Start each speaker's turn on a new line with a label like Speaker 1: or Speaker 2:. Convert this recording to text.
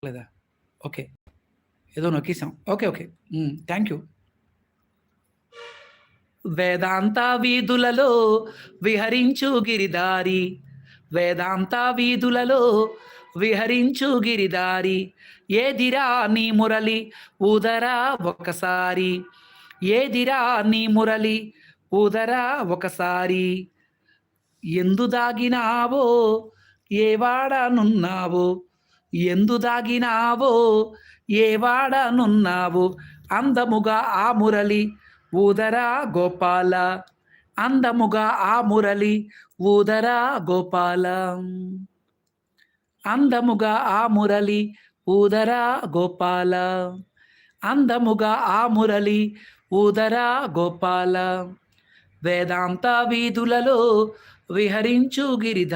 Speaker 1: లేదా? ఓకే. ఏదో నొక్కేసాం. ఓకే. ఓకే. Thank you. వేదాంత వీధులలో విహరించు గిరిదారి, వేదాంత వీధులలో విహరించు గిరిదారి, ఏదిరా నీ మురళి ఊదరా ఒకసారి, ఏదిరా నీ మురళి ఊదరా ఒకసారి, ఎందు దాగినావో ఏ వాడనున్నావో, ఎందు దాగినావో ఏ వాడనున్నావో, అందముగా ఆ మురళి ఊదరా గోపాల, అందముగా ఆ మురళి ఊదరా గోపాల, అందముగా ఆ మురళి ఊదరా గోపాల, అందముగా ఆ మురళి ఊదరా గోపాల, వేదాంత వీధులలో విహరించు గిరిధ